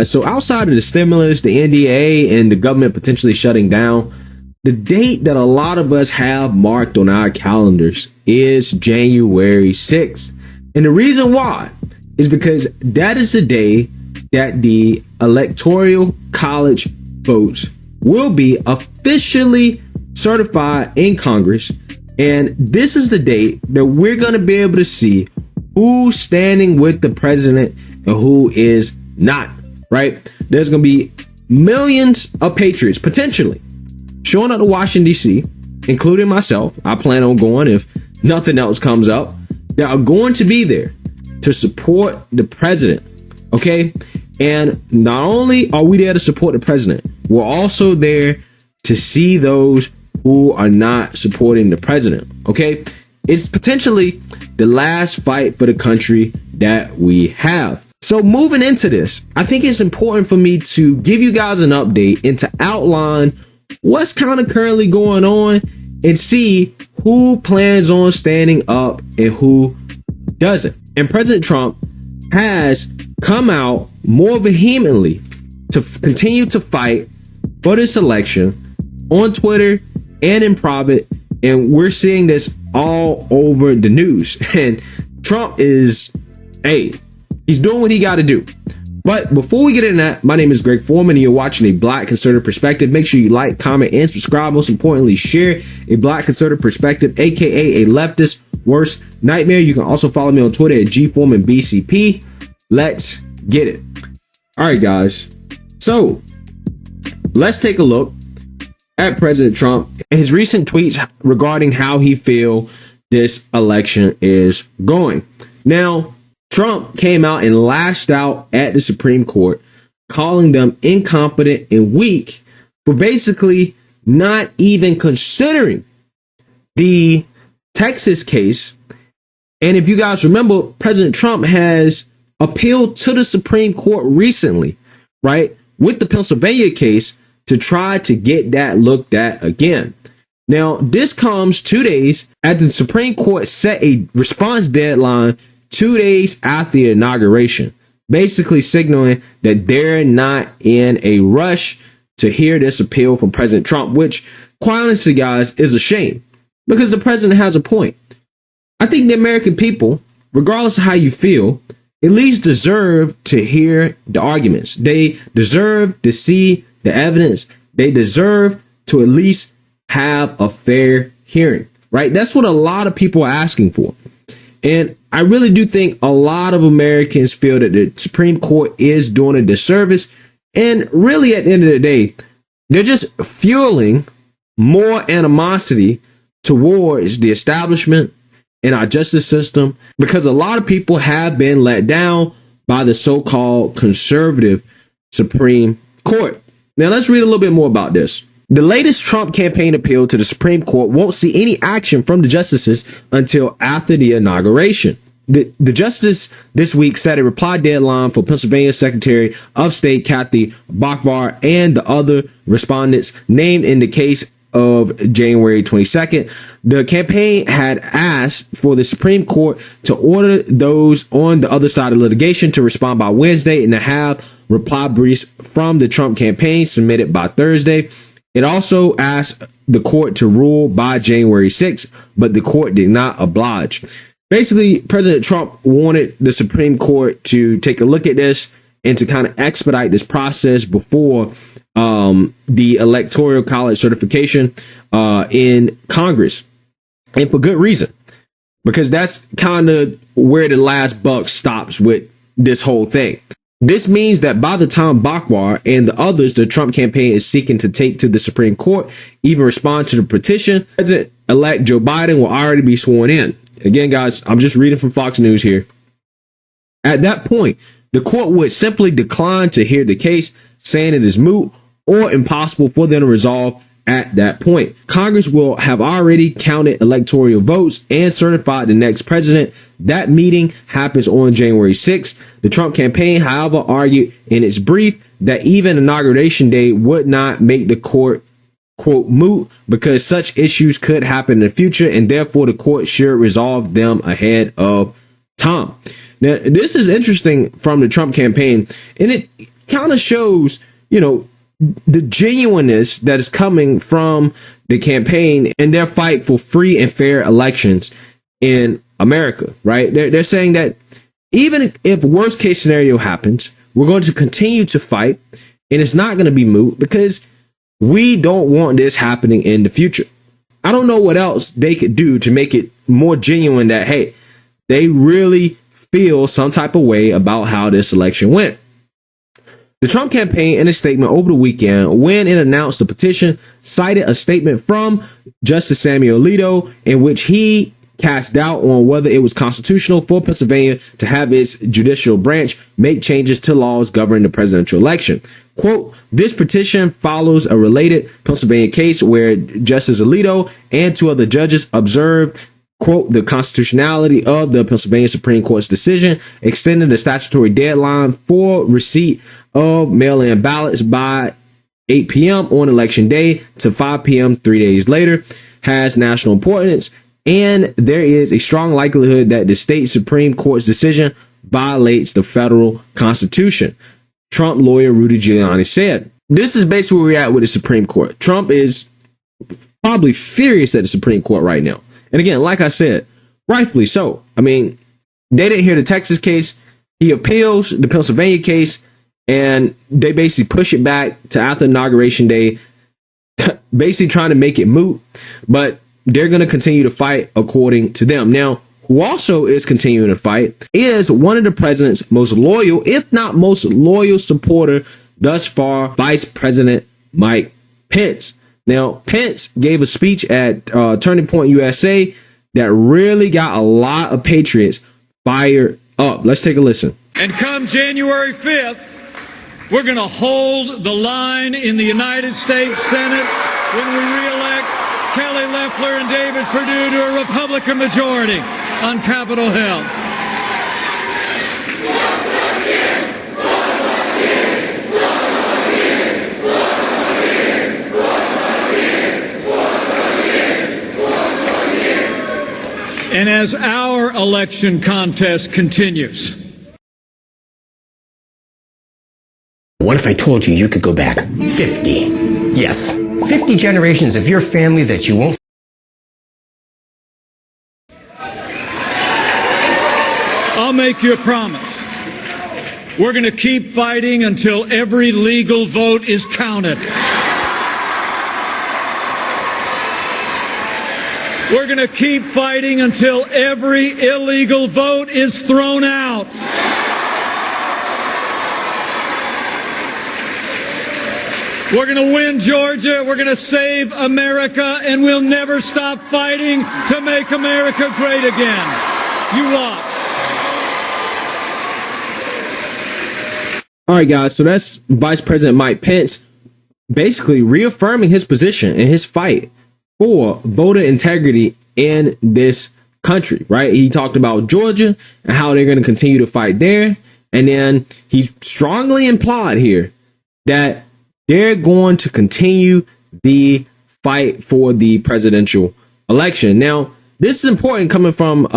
So outside of the stimulus, the NDA, and the government potentially shutting down, the date that a lot of us have marked on our calendars is January 6th. And the reason why is because that is the day that the electoral college votes will be officially certified in Congress. And this is the date that we're going to be able to see who's standing with the president and who is not. Right? There's going to be millions of patriots potentially showing up to Washington, D.C., including myself. I plan on going if nothing else comes up, that are going to be there to support the president. Okay. And not only are we there to support the president, we're also there to see those who are not supporting the president. Okay. It's potentially the last fight for the country that we have. So moving into this, I think it's important for me to give you guys an update and to outline what's kind of currently going on and see who plans on standing up and who doesn't. And President Trump has come out more vehemently to continue to fight for this election on Twitter and in private. And we're seeing this all over the news. And Trump is, he's doing what he got to do. But before we get into that, my name is Greg Foreman and you're watching A Black Conservative Perspective. Make sure you like, comment, and subscribe. Most importantly, share A Black Conservative Perspective, aka a leftist worst nightmare. You can also follow me on Twitter at gforemanbcp. Let's get it. All right, guys. So let's take a look at President Trump and his recent tweets regarding how he feel this election is going. Now, Trump came out and lashed out at the Supreme Court, calling them incompetent and weak for basically not even considering the Texas case. And if you guys remember, President Trump has appealed to the Supreme Court recently, right, with the Pennsylvania case to try to get that looked at again. Now, this comes 2 days after the Supreme Court set a response deadline 2 days after the inauguration, basically signaling that they're not in a rush to hear this appeal from President Trump, which, quite honestly, guys, is a shame because the president has a point. I think the American people, regardless of how you feel, at least deserve to hear the arguments. They deserve to see the evidence. They deserve to at least have a fair hearing, right? That's what a lot of people are asking for. And I really do think a lot of Americans feel that the Supreme Court is doing a disservice. And really, at the end of the day, they're just fueling more animosity towards the establishment and our justice system because a lot of people have been let down by the so-called conservative Supreme Court. Now, let's read a little bit more about this. The latest Trump campaign appeal to the Supreme Court won't see any action from the justices until after the inauguration. The justice this week set a reply deadline for Pennsylvania Secretary of State Kathy Hochul and the other respondents named in the case of January 22nd. The campaign had asked for the Supreme Court to order those on the other side of litigation to respond by Wednesday and to have reply briefs from the Trump campaign submitted by Thursday. It also asked the court to rule by January 6th, but the court did not oblige. Basically, President Trump wanted the Supreme Court to take a look at this and to kind of expedite this process before the Electoral College certification in Congress. And for good reason, because that's kind of where the last buck stops with this whole thing. This means that by the time Hochul and the others the Trump campaign is seeking to take to the Supreme Court even respond to the petition, President-elect Joe Biden will already be sworn in. Again, guys, I'm just reading from Fox News here. At that point, the court would simply decline to hear the case, saying it is moot or impossible for them to resolve at that point. Congress will have already counted electoral votes and certified the next president. That meeting happens on January 6th. The Trump campaign, however, argued in its brief that even inauguration day would not make the court, quote, moot because such issues could happen in the future and therefore the court should resolve them ahead of time. Now, this is interesting from the Trump campaign, and kind of shows, you know, the genuineness that is coming from the campaign and their fight for free and fair elections in America, right? They're saying that even if worst case scenario happens, we're going to continue to fight, and it's not going to be moot because we don't want this happening in the future. I don't know what else they could do to make it more genuine that, hey, they really feel some type of way about how this election went. The Trump campaign, in a statement over the weekend, when it announced the petition, cited a statement from Justice Samuel Alito in which he cast doubt on whether it was constitutional for Pennsylvania to have its judicial branch make changes to laws governing the presidential election. Quote, this petition follows a related Pennsylvania case where Justice Alito and two other judges observed, quote, the constitutionality of the Pennsylvania Supreme Court's decision extending the statutory deadline for receipt of mail-in ballots by 8 p.m. on election day to 5 p.m. 3 days later has national importance, and there is a strong likelihood that the state Supreme Court's decision violates the federal constitution, Trump lawyer Rudy Giuliani said. This is basically where we're at with the Supreme Court. Trump is probably furious at the Supreme Court right now. And again, like I said, rightfully so. I mean, they didn't hear the Texas case. He appeals the Pennsylvania case, and they basically push it back to after Inauguration Day, basically trying to make it moot. But they're going to continue to fight according to them. Now, who also is continuing to fight is one of the president's most loyal, if not most loyal supporter thus far, Vice President Mike Pence. Now, Pence gave a speech at Turning Point USA that really got a lot of patriots fired up. Let's take a listen. And come January 5th, we're going to hold the line in the United States Senate when we reelect Kelly Loeffler and David Perdue to a Republican majority on Capitol Hill. And as our election contest continues. What if I told you you could go back 50? Yes, 50 generations of your family that you won't. I'll make you a promise. We're going to keep fighting until every legal vote is counted. We're going to keep fighting until every illegal vote is thrown out. We're going to win Georgia. We're going to save America, and we'll never stop fighting to make America great again. You watch. All right, guys. So that's Vice President Mike Pence basically reaffirming his position and his fight for voter integrity in this country, right? He talked about Georgia and how they're going to continue to fight there. And then he strongly implied here that they're going to continue the fight for the presidential election. Now, this is important coming from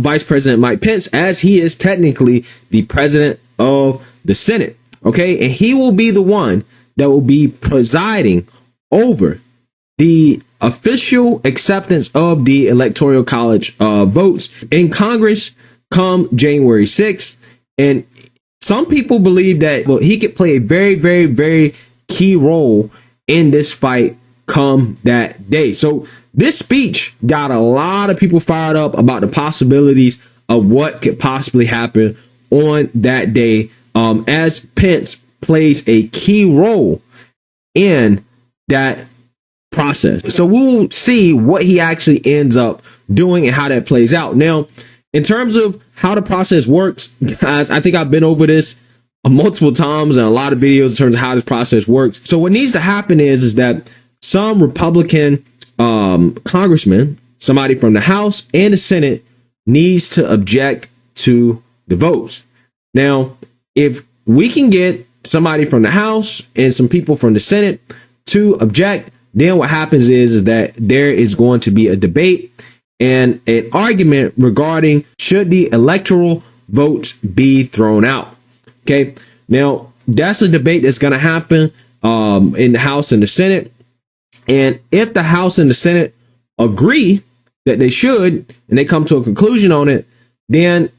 Vice President Mike Pence, as he is technically the president of the Senate. OK, and he will be the one that will be presiding over the official acceptance of the Electoral College votes in Congress come January 6th. And some people believe that, well, he could play a very, very, very key role in this fight come that day. So this speech got a lot of people fired up about the possibilities of what could possibly happen on that day, as Pence plays a key role in that process. So we'll see what he actually ends up doing and how that plays out. Now, in terms of how the process works, guys, I think I've been over this multiple times and a lot of videos in terms of how this process works. So what needs to happen is that some Republican congressman, somebody from the House and the Senate, needs to object to the votes. Now, if we can get somebody from the House and some people from the Senate to object, then what happens is that there is going to be a debate and an argument regarding should the electoral votes be thrown out. Okay. Now, that's a debate that's going to happen in the House and the Senate. And if the House and the Senate agree that they should, and they come to a conclusion on it, then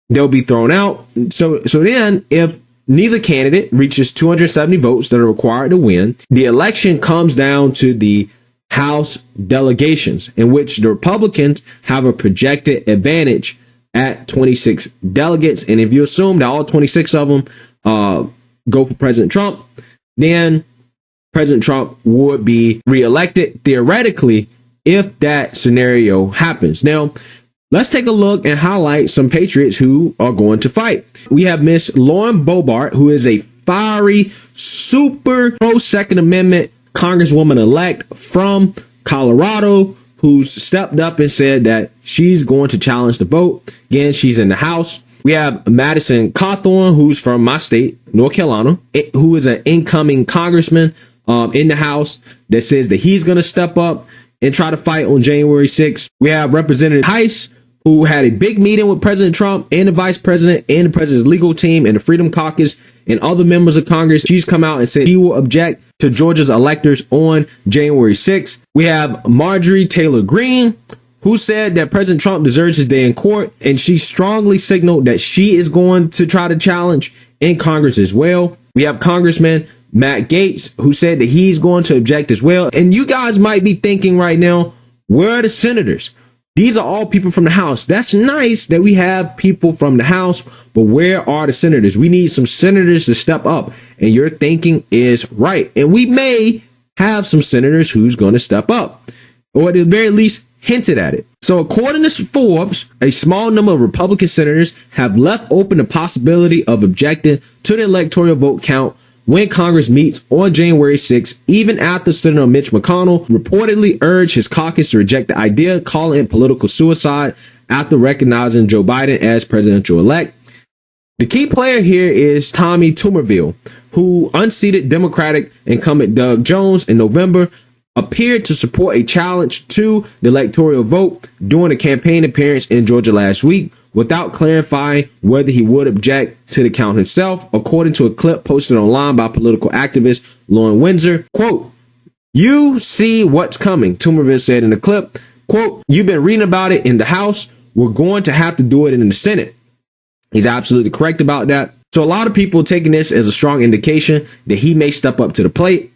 they'll be thrown out. So then if neither candidate reaches 270 votes that are required to win, the election comes down to the House delegations, in which the Republicans have a projected advantage at 26 delegates. And if you assume that all 26 of them go for President Trump, then President Trump would be reelected theoretically if that scenario happens. Now, let's take a look and highlight some patriots who are going to fight. We have Miss Lauren Boebert, who is a fiery, super pro Second Amendment Congresswoman-elect from Colorado, who's stepped up and said that she's going to challenge the vote. Again, she's in the House. We have Madison Cawthorn, who's from my state, North Carolina, who is an incoming congressman in the House that says that he's going to step up and try to fight on January 6th. We have Representative Heiss, who had a big meeting with President Trump and the vice president and the president's legal team and the Freedom Caucus and other members of Congress. She's come out and said she will object to Georgia's electors on January 6th. We have Marjorie Taylor Greene, who said that President Trump deserves his day in court, and she strongly signaled that she is going to try to challenge in Congress as well. We have Congressman Matt Gaetz, who said that he's going to object as well. And you guys might be thinking right now, where are the senators? These are all people from the House. That's nice that we have people from the House, but where are the senators? We need some senators to step up. And your thinking is right. And we may have some senators who's going to step up, or at the very least hinted at it. So according to Forbes, a small number of Republican senators have left open the possibility of objecting to the electoral vote count when Congress meets on January 6th, even after Senator Mitch McConnell reportedly urged his caucus to reject the idea, calling it political suicide after recognizing Joe Biden as presidential-elect. The key player here is Tommy Tuberville, who unseated Democratic incumbent Doug Jones in November, appeared to support a challenge to the electoral vote during a campaign appearance in Georgia last week, without clarifying whether he would object to the count himself. According to a clip posted online by political activist Lauren Windsor, quote, "You see what's coming," Tuberville said in the clip, quote, "You've been reading about it in the House. We're going to have to do it in the Senate." He's absolutely correct about that. So a lot of people taking this as a strong indication that he may step up to the plate.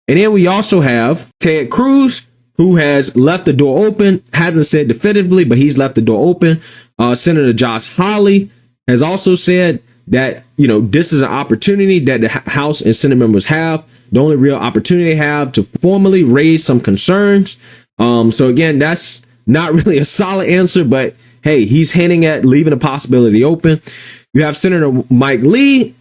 And then we also have Ted Cruz, who has left the door open, hasn't said definitively, but he's left the door open. Senator Josh Hawley has also said that, this is an opportunity that the House and Senate members have, the only real opportunity they have to formally raise some concerns. So again, that's not really a solid answer, but hey, he's hinting at leaving the possibility open. You have Senator Mike Lee,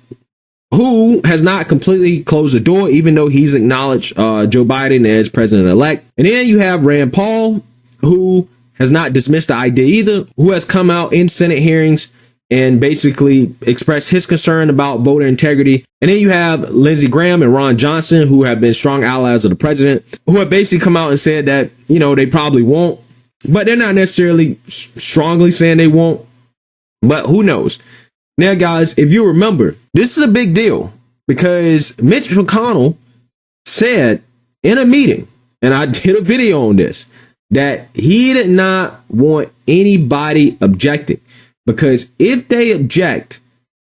who has not completely closed the door, even though he's acknowledged Joe Biden as president-elect. And then you have Rand Paul, who has not dismissed the idea either, who has come out in Senate hearings and basically expressed his concern about voter integrity. And then you have Lindsey Graham and Ron Johnson, who have been strong allies of the president, who have basically come out and said that, they probably won't, but they're not necessarily strongly saying they won't, but who knows? Now, guys, if you remember, this is a big deal because Mitch McConnell said in a meeting, and I did a video on this, that he did not want anybody objecting, because if they object,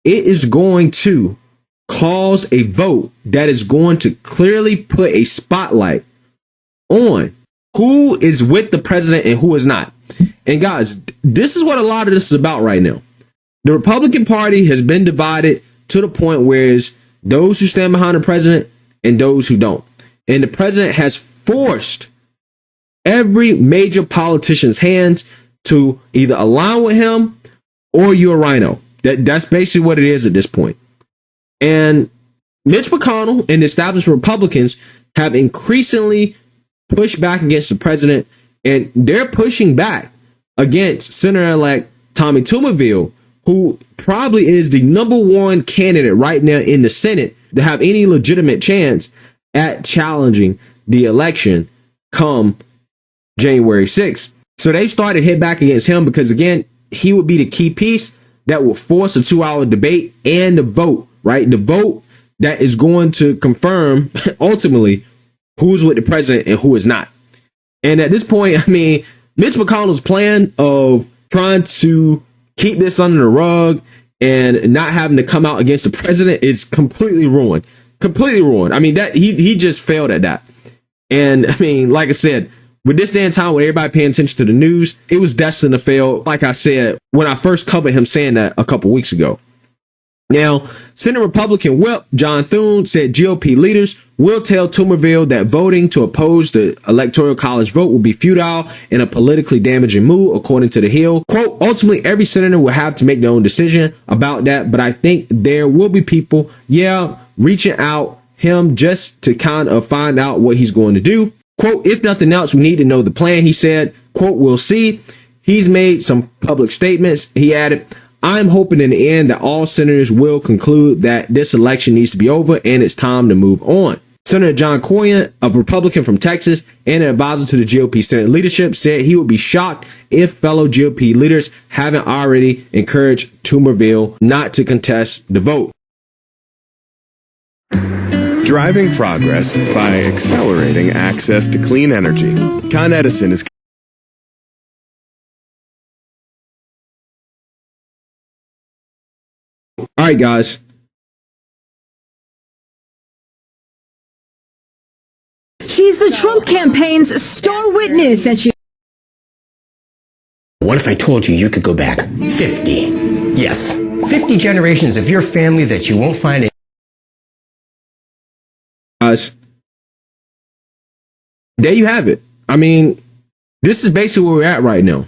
it is going to cause a vote that is going to clearly put a spotlight on who is with the president and who is not. And guys, this is what a lot of this is about right now. The Republican Party has been divided to the point where it's those who stand behind the president and those who don't. And the president has forced every major politician's hands to either align with him or you're a rhino. That's basically what it is at this point. And Mitch McConnell and the established Republicans have increasingly pushed back against the president, and they're pushing back against Senator-elect Tommy Tuberville, who probably is the #1 candidate right now in the Senate to have any legitimate chance at challenging the election come January 6th. So they started hit back against him because, again, he would be the key piece that will force a 2-hour debate and the vote right? The vote that is going to confirm ultimately who's with the president and who is not. And at this point, I mean, Mitch McConnell's plan of trying to keep this under the rug and not having to come out against the president is completely ruined. Completely ruined. I mean, that he just failed at that. And I mean, like I said, with this day and time, with everybody paying attention to the news, it was destined to fail. Like I said, when I first covered him saying that a couple weeks ago. Now, Senate Republican Whip John Thune said GOP leaders will tell Tuberville that voting to oppose the Electoral College vote will be futile and a politically damaging move, according to The Hill. Quote, ultimately, every senator will have to make their own decision about that, but I think there will be people, reaching out him just to kind of find out what he's going to do. Quote, if nothing else, we need to know the plan, he said. Quote, we'll see. He's made some public statements. He added, I'm hoping in the end that all senators will conclude that this election needs to be over and it's time to move on. Senator John Cornyn, a Republican from Texas and an advisor to the GOP Senate leadership, said he would be shocked if fellow GOP leaders haven't already encouraged Tuberville not to contest the vote. Driving progress by accelerating access to clean energy. Con Edison is All right, guys. She's the Trump campaign's star witness, and she... What if I told you you could go back 50? Yes, 50 generations of your family that you won't find in... Guys, there you have it. I mean, this is basically where we're at right now.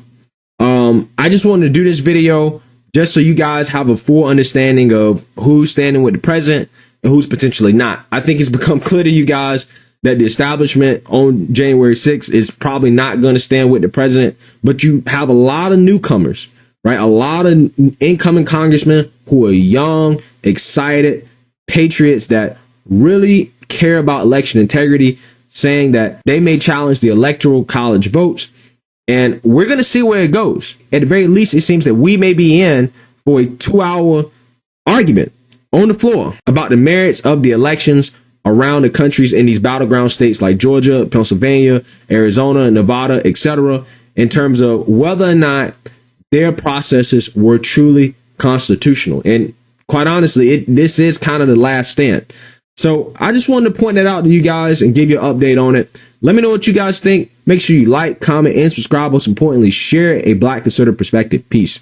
I just wanted to do this video just so you guys have a full understanding of who's standing with the president and who's potentially not. I think it's become clear to you guys that the establishment on January 6th is probably not going to stand with the president, but you have a lot of newcomers, right? A lot of incoming congressmen who are young, excited, patriots that really care about election integrity, saying that they may challenge the Electoral College votes. And we're going to see where it goes. At the very least, it seems that we may be in for a 2-hour argument on the floor about the merits of the elections around the countries in these battleground states like Georgia, Pennsylvania, Arizona, Nevada, etc., in terms of whether or not their processes were truly constitutional. And quite honestly, this is kind of the last stand. So I just wanted to point that out to you guys and give you an update on it. Let me know what you guys think. Make sure you like, comment, and subscribe. Most importantly, share a Black conservative perspective. Peace.